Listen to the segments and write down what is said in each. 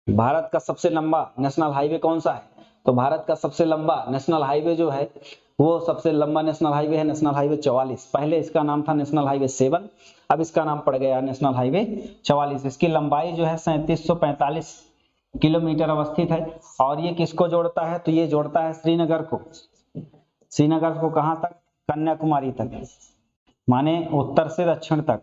भारत का सबसे लंबा नेशनल हाईवे कौन सा है? तो भारत का सबसे लंबा नेशनल हाईवे जो है वो सबसे लंबा नेशनल हाईवे है नेशनल हाईवे 44। पहले इसका नाम था नेशनल हाईवे 7, अब इसका नाम पड़ गया नेशनल हाईवे 44। इसकी लंबाई जो है 3745 किलोमीटर अवस्थित है। और ये किसको जोड़ता है? तो ये जोड़ता है श्रीनगर को। श्रीनगर को कहां तक? कन्याकुमारी तक, माने उत्तर से दक्षिण तक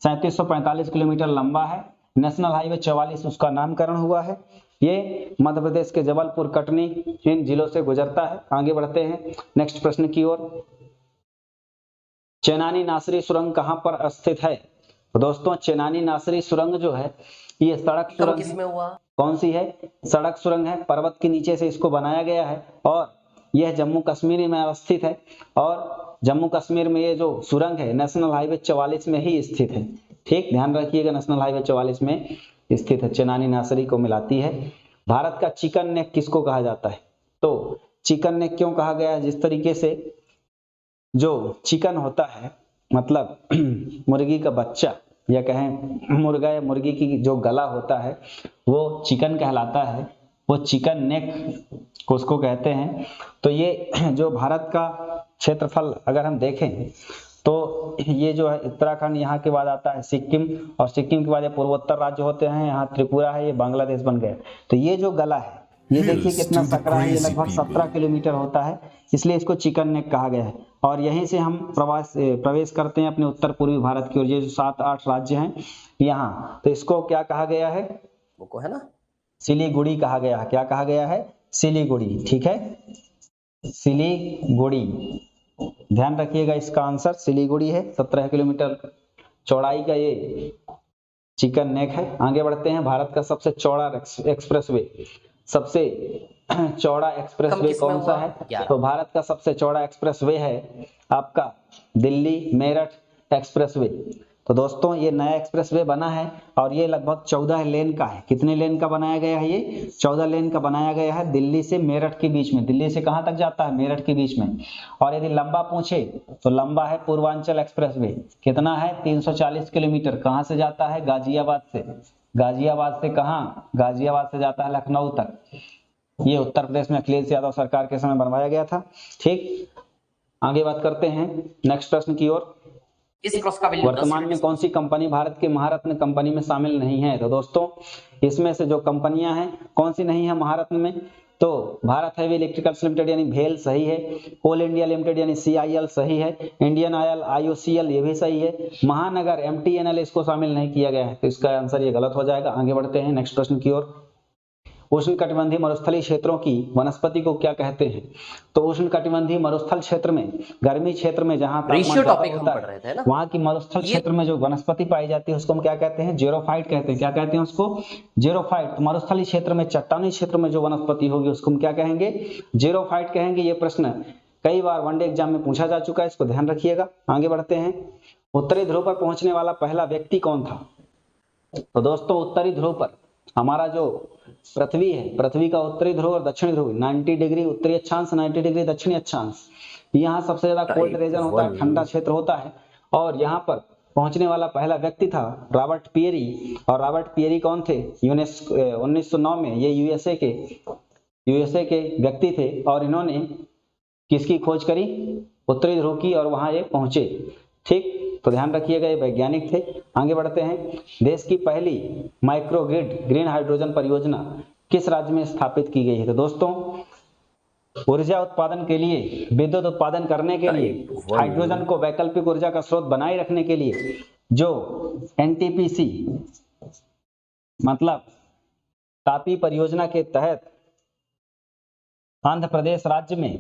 3745 किलोमीटर लंबा है। नेशनल हाईवे 44 उसका नामकरण हुआ है। ये मध्य प्रदेश के जबलपुर, कटनी इन जिलों से गुजरता है। आगे बढ़ते हैं नेक्स्ट प्रश्न की ओर। चेनानी नासरी सुरंग कहां पर स्थित है? तो दोस्तों चेनानी नासरी सुरंग जो है ये सड़क सुरंग किसमें हुआ? कौन सी है? सड़क सुरंग है। पर्वत के नीचे से इसको बनाया गया है और यह जम्मू कश्मीर में अवस्थित है। और जम्मू कश्मीर में ये जो सुरंग है नेशनल हाईवे 44 में ही स्थित है। ठीक, ध्यान रखिएगा, नेशनल हाईवे 44 में स्थित है। चेनानी नासरी को मिलाती है। भारत का चिकन नेक किसको कहा जाता है? तो चिकन नेक क्यों कहा गया है? जिस तरीके से जो चिकन होता है मतलब मुर्गी का बच्चा या कहें मुर्गा या मुर्गी की जो गला होता है वो चिकन कहलाता है, वो चिकन नेक को उसको कहते हैं। तो ये जो भारत का क्षेत्रफल अगर हम देखें तो ये जो है उत्तराखंड, यहाँ के बाद आता है सिक्किम, और सिक्किम के बाद ये पूर्वोत्तर राज्य होते हैं, यहाँ त्रिपुरा है, ये बांग्लादेश बन गया। तो ये जो गला है ये देखिए कितना सकरा है, ये लगभग 17 किलोमीटर होता है, इसलिए इसको चिकन नेक कहा गया है। और यहीं से हम प्रवेश करते हैं अपने उत्तर पूर्वी भारत की ओर। ये जो 7-8 राज्य हैं यहाँ, तो इसको क्या कहा गया है? वो है ना सिलीगुड़ी कहा गया है। क्या कहा गया है? सिलीगुड़ी। ठीक है, सिलीगुड़ी, ध्यान रखिएगा इसका आंसर सिलीगुड़ी है। 17 किलोमीटर चौड़ाई का ये चिकन नेक है। आगे बढ़ते हैं। भारत का सबसे चौड़ा एक्सप्रेसवे, सबसे चौड़ा एक्सप्रेसवे कौन सा है? तो भारत का सबसे चौड़ा एक्सप्रेसवे है आपका दिल्ली मेरठ एक्सप्रेसवे। तो दोस्तों ये नया एक्सप्रेसवे बना है और ये लगभग 14 लेन का है। कितने लेन का बनाया गया है? ये 14 लेन का बनाया गया है दिल्ली से मेरठ के बीच में। दिल्ली से कहां तक जाता है? मेरठ के बीच में। और यदि लंबा पूछे तो लंबा है पूर्वांचल एक्सप्रेसवे। कितना है? 340 किलोमीटर। कहां से जाता है? गाजियाबाद से। गाजियाबाद से कहां? गाजियाबाद से जाता है लखनऊ तक। ये उत्तर प्रदेश में अखिलेश यादव सरकार के समय बनवाया गया था। ठीक, आगे बात करते हैं नेक्स्ट प्रश्न की ओर। वर्तमान में कौन सी कंपनी भारत के महारत्न कंपनी में शामिल नहीं है? तो दोस्तों इसमें से जो कंपनियां हैं कौन सी नहीं है महारत्न में? तो भारत हैवी इलेक्ट्रिकल्स लिमिटेड यानी भेल सही है, कोल इंडिया लिमिटेड यानी CIL सही है, इंडियन ऑयल IOCL ये भी सही है, महानगर MTNL इसको शामिल नहीं किया गया है, तो इसका आंसर ये गलत हो जाएगा। आगे बढ़ते हैं नेक्स्ट प्रश्न की ओर। उष्णकटिबंधीय मरुस्थलीय क्षेत्रों की वनस्पति को क्या कहते हैं? तो उष्णकटिबंधीय मरुस्थल क्षेत्र में, गर्मी क्षेत्र में जहां तापमान ज्यादा होता है वहां की मरुस्थल क्षेत्र में जो वनस्पति पाई जाती है उसको हम क्या कहते हैं? जेरोफाइट कहते हैं। क्या कहते हैं उसको? जेरोफाइट। मरुस्थलीय क्षेत्र में, चट्टानी क्षेत्र में जो वनस्पति होगी उसको हम क्या कहेंगे? जेरोफाइट कहेंगे। ये प्रश्न कई बार वनडे एग्जाम में पूछा जा चुका है, इसको ध्यान रखिएगा। आगे बढ़ते हैं। उत्तरी ध्रुव पर पहुंचने वाला पहला व्यक्ति कौन था? तो दोस्तों उत्तरी ध्रुव पर हमारा जो पृथ्वी है, पृथ्वी का उत्तरी ध्रुव और दक्षिणी ध्रुव 90 डिग्री उत्तरी अक्षांश, 90 डिग्री दक्षिणी अक्षांश, यहाँ सबसे ज्यादा कोल्ड रीजन होता है, ठंडा क्षेत्र होता है। और यहाँ पर पहुंचने वाला पहला व्यक्ति था रॉबर्ट पियरी। और रॉबर्ट पियरी कौन थे? 1909 में ये यूएसए के व्यक्ति थे और इन्होंने किसकी खोज करी? उत्तरी ध्रुव की, और वहां ये पहुंचे। ठीक, तो ध्यान रखिएगा ये वैज्ञानिक थे। आगे बढ़ते हैं। देश की पहली माइक्रोग्रिड ग्रीन हाइड्रोजन परियोजना किस राज्य में स्थापित की गई है? तो दोस्तों ऊर्जा उत्पादन के लिए, विद्युत उत्पादन करने के लिए, हाइड्रोजन को वैकल्पिक ऊर्जा का स्रोत बनाए रखने के लिए जो NTPC मतलब तापी परियोजना के तहत आंध्र प्रदेश राज्य में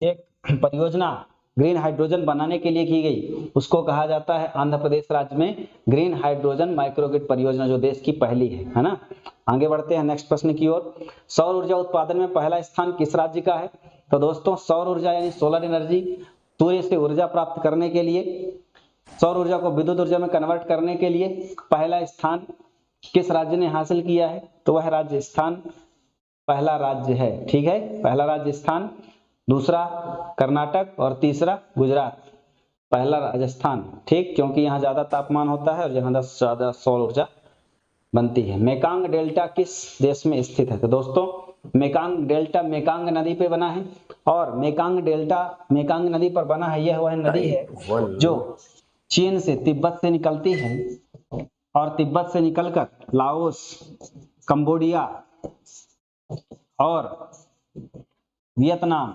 एक परियोजना ग्रीन हाइड्रोजन बनाने के लिए की गई, उसको कहा जाता है आंध्र प्रदेश राज्य में ग्रीन हाइड्रोजन माइक्रोग्रिड परियोजना, जो देश की पहली है ना। आगे बढ़ते हैं नेक्स्ट प्रश्न की ओर। सौर ऊर्जा उत्पादन में पहला स्थान किस राज्य का है? तो दोस्तों सौर ऊर्जा यानी सोलर एनर्जी, सूर्य से ऊर्जा प्राप्त करने के लिए, सौर ऊर्जा को विद्युत ऊर्जा में कन्वर्ट करने के लिए पहला स्थान किस राज्य ने हासिल किया है? तो वह राजस्थान पहला राज्य है। ठीक है, पहला राजस्थान, दूसरा कर्नाटक और तीसरा गुजरात। पहला राजस्थान, ठीक, क्योंकि यहाँ ज्यादा तापमान होता है और यहाँ ज्यादा सौर ऊर्जा बनती है। मेकांग डेल्टा किस देश में स्थित है? तो दोस्तों मेकांग डेल्टा मेकांग नदी पे बना है, और मेकांग डेल्टा मेकांग नदी पर बना है। यह वह नदी है जो चीन से तिब्बत से निकलती है और तिब्बत से निकलकर लाओस, कंबोडिया और वियतनाम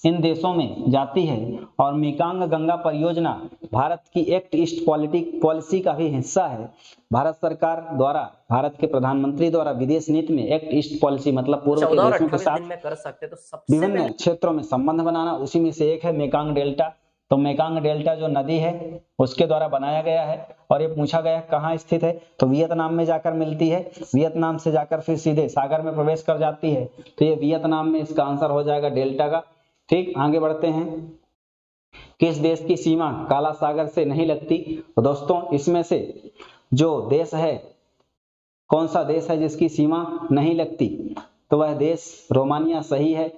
इन देशों में जाती है। और मेकांग गंगा परियोजना भारत की एक्ट ईस्ट पॉलिसी का भी हिस्सा है। भारत सरकार द्वारा, भारत के प्रधानमंत्री द्वारा विदेश नीति में एक्ट ईस्ट पॉलिसी मतलब पूर्व के देशों के साथ विभिन्न क्षेत्रों में संबंध बनाना, उसी में से एक है मेकांग डेल्टा। तो मेकांग डेल्टा जो नदी है उसके द्वारा बनाया गया है। और ये पूछा गया कहाँ स्थित है, तो वियतनाम में जाकर मिलती है। वियतनाम से जाकर फिर सीधे सागर में प्रवेश कर जाती है, तो ये वियतनाम में इसका आंसर हो जाएगा डेल्टा का। ठीक, आगे बढ़ते हैं। किस देश की सीमा काला सागर से नहीं लगती? तो दोस्तों इसमें से जो देश है, कौन सा देश है जिसकी सीमा नहीं लगती? तो वह देश रोमानिया सही है।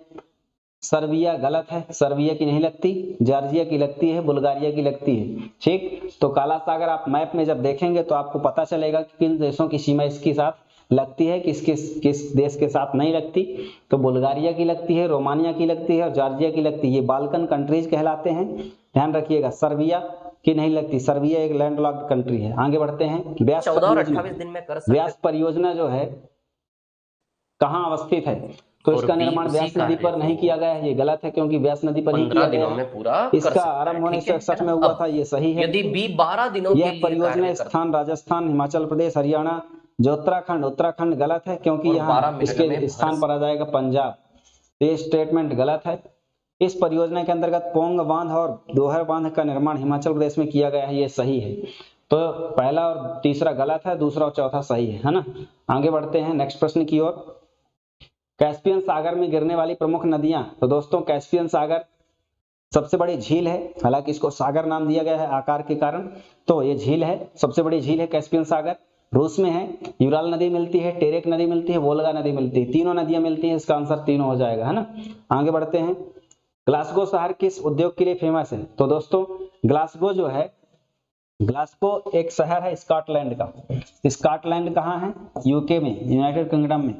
सर्बिया गलत है, सर्बिया की नहीं लगती। जॉर्जिया की लगती है, बुल्गारिया की लगती है। ठीक, तो काला सागर आप मैप में जब देखेंगे तो आपको पता चलेगा कि किन देशों की सीमा इसके साथ लगती है, किस देश के साथ नहीं लगती। तो बुल्गारिया की लगती है, रोमानिया की लगती है और जॉर्जिया की लगती है। ये बाल्कन कंट्रीज कहलाते हैं, ध्यान रखिएगा। सर्बिया की नहीं लगती, सर्बिया एक लैंडलॉक्ड कंट्री है। आगे बढ़ते हैं। व्यास 14 और 28 दिन में कर सकते। व्यास परियोजना जो है कहाँ अवस्थित है? तो इसका निर्माण व्यास नदी पर नहीं किया गया है, ये गलत है क्योंकि व्यास नदी पर नहीं किया गया है। इसका आरंभ होने से 61 में हुआ था, ये सही है। यदि बी 12 दिनों के लिए यह परियोजना स्थान राजस्थान, हिमाचल प्रदेश, हरियाणा, जो उत्तराखंड गलत है क्योंकि यहाँ इसके स्थान पर आ जाएगा पंजाब। ये स्टेटमेंट गलत है। इस परियोजना के अंतर्गत पोंग बांध और दोहर बांध का निर्माण हिमाचल प्रदेश में किया गया है, ये सही है। तो पहला और तीसरा गलत है, दूसरा और चौथा सही है ना। आगे बढ़ते हैं नेक्स्ट प्रश्न की ओर। कैस्पियन सागर में गिरने वाली प्रमुख नदियां। तो दोस्तों कैस्पियन सागर सबसे बड़ी झील है, हालांकि इसको सागर नाम दिया गया है आकार के कारण। तो ये झील है, सबसे बड़ी झील है कैस्पियन सागर। रूस में है। यूराल नदी मिलती है, टेरेक नदी मिलती है, वोल्गा नदी मिलती है। तीनों नदियां मिलती हैं, इसका आंसर तीनों हो जाएगा, है ना। आगे बढ़ते हैं। ग्लासगो शहर किस उद्योग के लिए फेमस है? तो दोस्तों ग्लासगो जो है, ग्लासगो एक शहर है स्कॉटलैंड का। स्कॉटलैंड कहाँ है? यूके में, यूनाइटेड किंगडम में।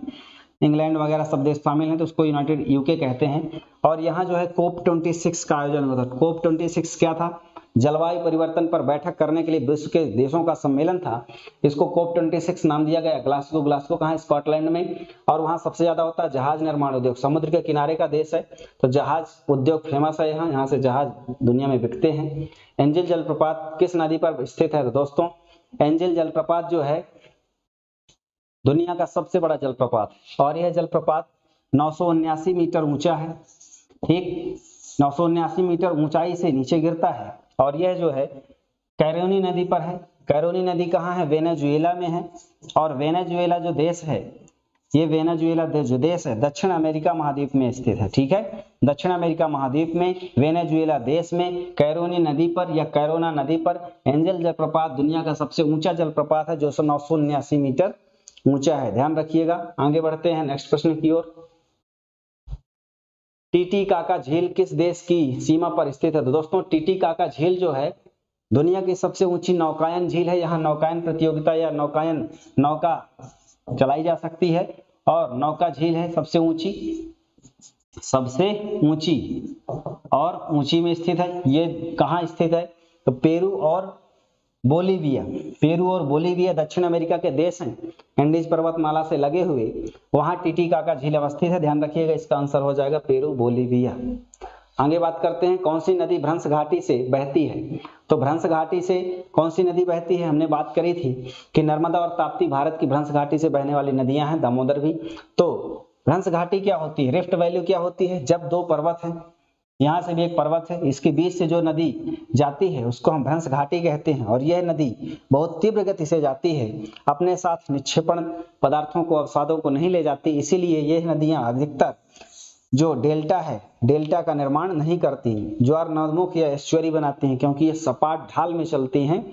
इंग्लैंड वगैरह सब देश शामिल हैं तो उसको यूनाइटेड यूके कहते हैं। और यहाँ जो है कोप 26 का आयोजन हुआ था। कोप 26 क्या था? जलवायु परिवर्तन पर बैठक करने के लिए विश्व के देशों का सम्मेलन था। इसको कोप 26 नाम दिया गया। ग्लासगो कहाँ है? स्कॉटलैंड में। और वहाँ सबसे ज्यादा होता है जहाज निर्माण उद्योग। समुद्र के किनारे का देश है तो जहाज उद्योग फेमस है यहाँ से जहाज दुनिया में बिकते हैं। एंजिल जलप्रपात किस नदी पर स्थित है? तो दोस्तों एंजिल जलप्रपात जो है दुनिया का सबसे बड़ा जलप्रपात, और यह जलप्रपात 979 मीटर ऊंचा है। ठीक, 979 मीटर ऊंचाई से नीचे गिरता है। और यह जो है कैरोनी नदी पर है। कैरोनी नदी कहाँ है? वेनेजुएला में है। और वेनेजुएला जो देश है, ये वेनेजुएला जो देश है दक्षिण अमेरिका महाद्वीप में स्थित है। ठीक है, दक्षिण अमेरिका महाद्वीप में वेनेजुएला देश में कैरोनी नदी पर या कैरोना नदी पर एंजल जलप्रपात दुनिया का सबसे ऊंचा जलप्रपात है जो 979 मीटर ऊंचा है, ध्यान रखिएगा। आगे बढ़ते हैं नेक्स्ट प्रश्न की ओर। टीटीकाका झील किस देश की सीमा पर स्थित है? तो दोस्तों टीटीकाका झील जो है दुनिया की सबसे ऊंची नौकायन झील है। यहाँ नौकायन प्रतियोगिता या नौका चलाई जा सकती है। और नौका झील है सबसे ऊंची और ऊंची में स्थित है। ये कहाँ स्थित है? तो पेरू और बोलीविया दक्षिण अमेरिका के देश हैं, एंडीज पर्वतमाला से लगे हुए। वहां टीटीकाका झील अवस्थित है, ध्यान रखिएगा। इसका आंसर हो जाएगा पेरू, बोलीविया। आगे बात करते हैं कौन सी नदी भ्रंश घाटी से बहती है? तो भ्रंश घाटी से कौन सी नदी बहती है? हमने बात करी थी कि नर्मदा और ताप्ती भारत की भ्रंश घाटी से बहने वाली नदियां हैं, दामोदर भी। तो भ्रंश घाटी क्या होती है? रिफ्ट वैली क्या होती है? जब दो पर्वत हैं, यहाँ से भी एक पर्वत है, इसके बीच से जो नदी जाती है उसको हम भ्रंश घाटी कहते हैं। और यह नदी बहुत तीव्र गति से जाती है, अपने साथ निक्षेपण पदार्थों को, अवसादों को नहीं ले जाती। इसीलिए यह नदियां अधिकतर जो डेल्टा है, डेल्टा का निर्माण नहीं करती, ज्वार नदमुख या एस्चुअरी बनाती हैं, क्योंकि ये सपाट ढाल में चलती हैं।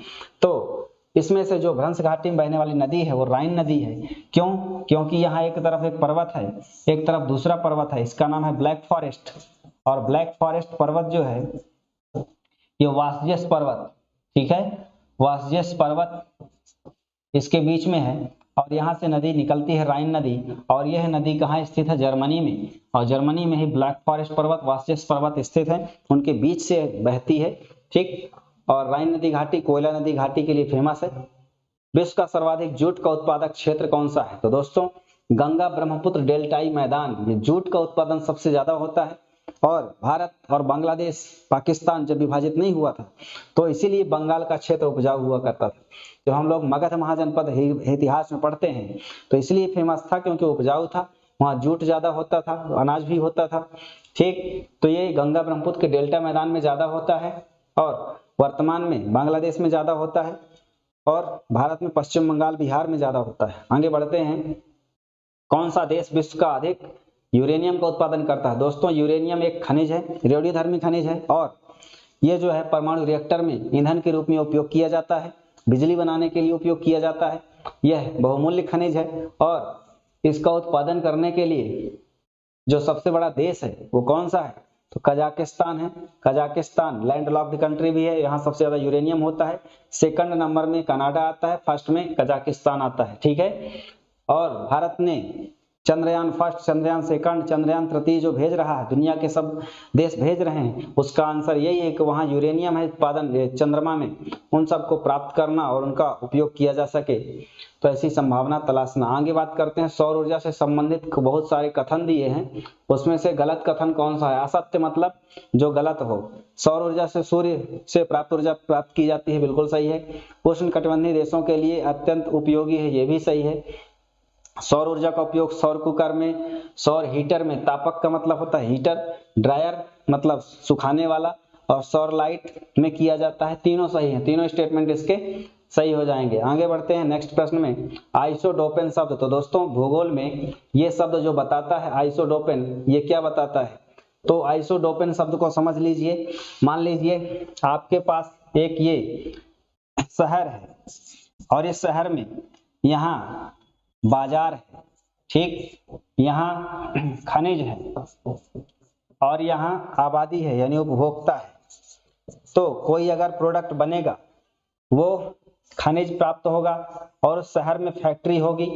तो इसमें से जो भ्रंश घाटी में बहने वाली नदी है वो राइन नदी है। क्यों? क्योंकि यहाँ एक तरफ एक पर्वत है, एक तरफ दूसरा पर्वत है, इसका नाम है ब्लैक फॉरेस्ट। और ब्लैक फॉरेस्ट पर्वत जो है ये वासजस पर्वत, ठीक है, वासजस पर्वत इसके बीच में है। और यहाँ से नदी निकलती है राइन नदी, और यह नदी कहाँ स्थित है? जर्मनी में, और जर्मनी में ही ब्लैक फॉरेस्ट पर्वत, वास्यस पर्वत स्थित है, उनके बीच से बहती है। ठीक, और राइन नदी घाटी कोयला नदी घाटी के लिए फेमस है। विश्व का सर्वाधिक जूट का उत्पादक क्षेत्र कौन सा है? तो दोस्तों गंगा ब्रह्मपुत्र डेल्टाई मैदान में जूट का उत्पादन सबसे ज्यादा होता है। और भारत और बांग्लादेश, पाकिस्तान जब विभाजित नहीं हुआ था तो इसीलिए बंगाल का क्षेत्र उपजाऊ हुआ करता था। जब हम लोग मगध महाजनपद इतिहास में पढ़ते हैं तो इसलिए फेमस था क्योंकि उपजाऊ था, वहाँ जूट ज्यादा होता था, अनाज भी होता था। ठीक, तो ये गंगा ब्रह्मपुत्र के डेल्टा मैदान में ज्यादा होता है, और वर्तमान में बांग्लादेश में ज्यादा होता है, और भारत में पश्चिम बंगाल बिहार में ज्यादा होता है। आगे बढ़ते हैं, कौन सा देश विश्व का अधिक यूरेनियम का उत्पादन करता है? दोस्तों यूरेनियम एक खनिज है, रेडियोधर्मी खनिज है, और ये जो है परमाणु रिएक्टर में ईंधन के रूप में उपयोग किया जाता है, बिजली बनाने के लिए उपयोग किया जाता है। यह बहुमूल्य खनिज है, और इसका उत्पादन करने के लिए जो सबसे बड़ा देश है वो कौन सा है? तो कजाकिस्तान है। कजाकिस्तान लैंड लॉक्ड कंट्री भी है, यहाँ सबसे ज्यादा यूरेनियम होता है। सेकंड नंबर में कनाडा आता है, फर्स्ट में कजाकिस्तान आता है। ठीक है, और भारत ने चंद्रयान फर्स्ट, चंद्रयान सेकंड, चंद्रयान तृतीय जो भेज रहा है, दुनिया के सब देश भेज रहे हैं, उसका आंसर यही है कि वहाँ यूरेनियम है उत्पादन चंद्रमा में, उन सबको प्राप्त करना और उनका उपयोग किया जा सके, तो ऐसी संभावना तलाशना। आगे बात करते हैं, सौर ऊर्जा से संबंधित बहुत सारे कथन दिए हैं, उसमें से गलत कथन कौन सा है? असत्य मतलब जो गलत हो। सौर ऊर्जा से सूर्य से प्राप्त ऊर्जा प्राप्त की जाती है, बिल्कुल सही है। उष्णकटिबंधीय देशों के लिए अत्यंत उपयोगी है, ये भी सही है। सौर ऊर्जा का उपयोग सौर कुकर में, सौर हीटर में, तापक का मतलब होता है हीटर, ड्रायर मतलब सुखाने वाला, और सौर लाइट में किया जाता है। तीनों सही है, तीनों स्टेटमेंट इसके सही हो जाएंगे। आगे बढ़ते हैं नेक्स्ट प्रश्न में, आइसोडोपेन शब्द। तो दोस्तों भूगोल में ये शब्द जो बताता है आइसोडोपेन, ये क्या बताता है? तो आइसोडोपेन शब्द को समझ लीजिए। मान लीजिए आपके पास एक ये शहर है, और इस शहर में यहाँ बाजार है, ठीक, यहाँ खनिज है, और यहाँ आबादी है यानी उपभोक्ता है। तो कोई अगर प्रोडक्ट बनेगा वो खनिज प्राप्त होगा, और उस शहर में फैक्ट्री होगी,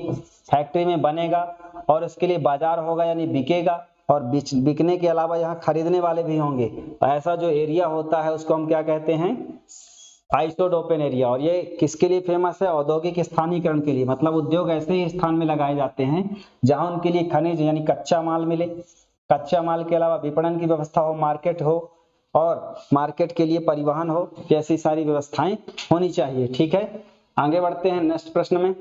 फैक्ट्री में बनेगा और उसके लिए बाजार होगा यानी बिकेगा, और बिकने के अलावा यहाँ खरीदने वाले भी होंगे। ऐसा जो एरिया होता है उसको हम क्या कहते हैं? आइसोडोपेन एरिया। और ये किसके लिए फेमस है? औद्योगिक स्थानीयकरण के लिए, मतलब उद्योग ऐसे ही स्थान में लगाए जाते हैं जहां उनके लिए खनिज यानी कच्चा माल मिले, कच्चा माल के अलावा विपणन की व्यवस्था हो, मार्केट हो, और मार्केट के लिए परिवहन हो, ऐसी सारी व्यवस्थाएं होनी चाहिए। ठीक है, आगे बढ़ते हैं नेक्स्ट प्रश्न में,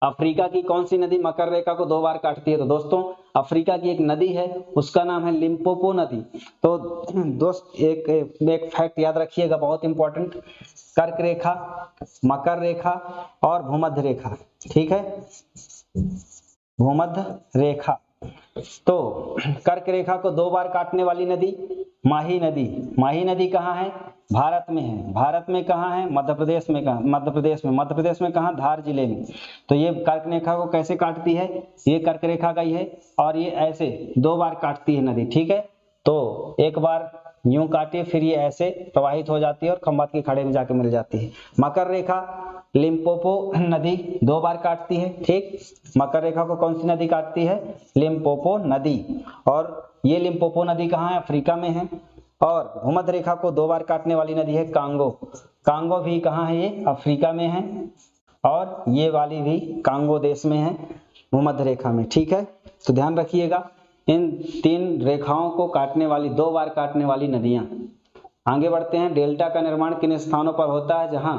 अफ्रीका की कौन सी नदी मकर रेखा को 2 बार काटती है? तो दोस्तों अफ्रीका की एक नदी है, उसका नाम है लिम्पोपो नदी। तो दोस्त एक फैक्ट याद रखिएगा, बहुत इंपॉर्टेंट, कर्क रेखा, मकर रेखा और भूमध्य रेखा। ठीक है, भूमध्य रेखा। तो कर्क रेखा को 2 बार काटने वाली नदी माही नदी। माही नदी कहाँ है? भारत में है। भारत में कहाँ है? मध्य प्रदेश में। कहाँ? मध्य प्रदेश में। मध्य प्रदेश में कहाँ? धार जिले में। तो ये कर्क रेखा को कैसे काटती है? ये कर्क रेखा का ही है, और ये ऐसे 2 बार काटती है नदी। ठीक है, तो एक बार यूं काटे, फिर ये ऐसे प्रवाहित हो जाती है और खंभात के खड़े में जाके मिल जाती है। मकर रेखा लिम्पोपो नदी 2 बार काटती है। ठीक, मकर रेखा को कौन सी नदी काटती है? लिम्पोपो नदी। और ये लिम्पोपो नदी कहाँ है? अफ्रीका में है। और भूमध्य रेखा को 2 बार काटने वाली नदी है कांगो। कांगो भी कहाँ है? ये अफ्रीका में है, और ये वाली भी कांगो देश में है, भूमध्य रेखा में। ठीक है, तो ध्यान रखिएगा इन 3 रेखाओं को काटने वाली, 2 बार काटने वाली नदियां। आगे बढ़ते हैं, डेल्टा का निर्माण किन स्थानों पर होता है जहां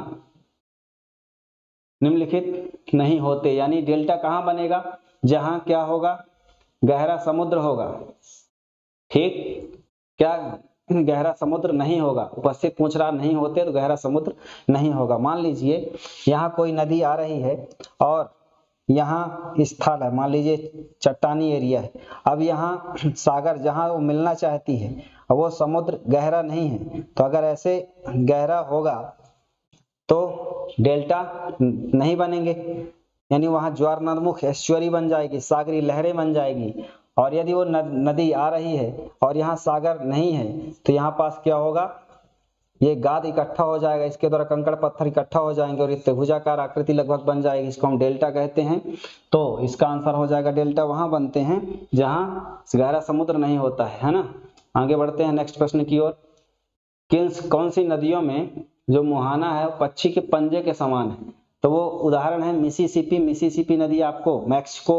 निम्नलिखित नहीं होते? यानी डेल्टा कहां बनेगा? जहां क्या होगा? गहरा समुद्र होगा। ठीक, क्या गहरा समुद्र नहीं होगा? उपस्थित पूछ रहा, नहीं होते तो गहरा समुद्र नहीं होगा। मान लीजिए यहाँ कोई नदी आ रही है और यहाँ स्थल है, मान लीजिए चट्टानी एरिया है। अब यहाँ सागर जहाँ वो मिलना चाहती है, वो समुद्र गहरा नहीं है, तो अगर ऐसे गहरा होगा तो डेल्टा नहीं बनेंगे, यानी वहाँ ज्वार नदमुख एस्चुअरी बन जाएगी, सागरी लहरें बन जाएगी। और यदि वो नदी आ रही है और यहाँ सागर नहीं है तो यहाँ पास क्या होगा? ये गाद इकट्ठा हो जाएगा, इसके द्वारा कंकड़ पत्थर इकट्ठा हो जाएंगे और ये त्रिभुजाकार आकृति लगभग बन जाएगी, इसको हम डेल्टा कहते हैं। तो इसका आंसर हो जाएगा डेल्टा। वहां बनते हैं जहां गहरा समुद्र नहीं होता है ना। आगे बढ़ते हैं नेक्स्ट प्रश्न की ओर। कौन सी नदियों में जो मुहाना है वो पक्षी के पंजे के समान है? तो वो उदाहरण है मिसिसिपी। मिसिसिपी नदी आपको मैक्सिको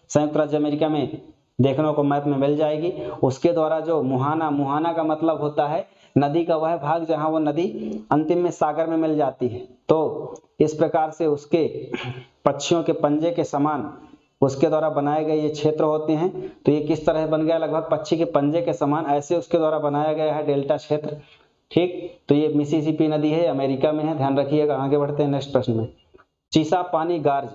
संयुक्त राज्य अमेरिका में देखने को मैप में मिल जाएगी। उसके द्वारा जो मुहाना का मतलब होता है नदी का वह भाग जहां वो नदी अंतिम में सागर में मिल जाती है। तो इस प्रकार से उसके पक्षियों के पंजे के समान उसके द्वारा बनाए गए ये क्षेत्र होते हैं। तो ये किस तरह बन गया? लगभग पक्षी के पंजे के समान ऐसे उसके द्वारा बनाया गया है डेल्टा क्षेत्र। ठीक, तो ये मिसिसिपी नदी है, अमेरिका में है, ध्यान रखिएगा। आगे बढ़ते हैं नेक्स्ट प्रश्न में। चीसा पानी गार्ज।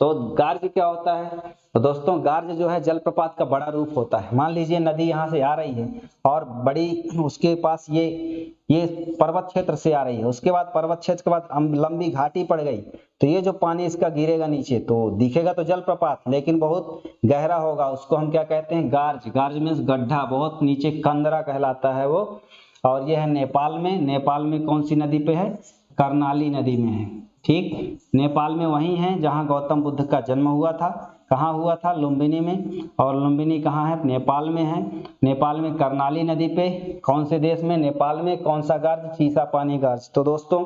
तो गार्ज क्या होता है? तो दोस्तों गार्ज जो है जलप्रपात का बड़ा रूप होता है। मान लीजिए नदी यहाँ से आ रही है और बड़ी उसके पास ये पर्वत क्षेत्र से आ रही है, उसके बाद पर्वत क्षेत्र के बाद लंबी घाटी पड़ गई, तो ये जो पानी इसका गिरेगा नीचे तो दिखेगा तो जलप्रपात, लेकिन बहुत गहरा होगा। उसको हम क्या कहते हैं? गार्ज। गार्ज मीन्स गड्ढा, बहुत नीचे, कंदरा कहलाता है वो। और ये है नेपाल में। नेपाल में कौन सी नदी पे है? कर्णाली नदी में है। ठीक, नेपाल में वही है जहां गौतम बुद्ध का जन्म हुआ था। कहाँ हुआ था? लुम्बिनी में। और लुम्बिनी कहाँ है? नेपाल में है। नेपाल में कर्णाली नदी पे। कौन से देश में? नेपाल में। कौन सा गार्ज? चीसा पानी गार्ज। तो दोस्तों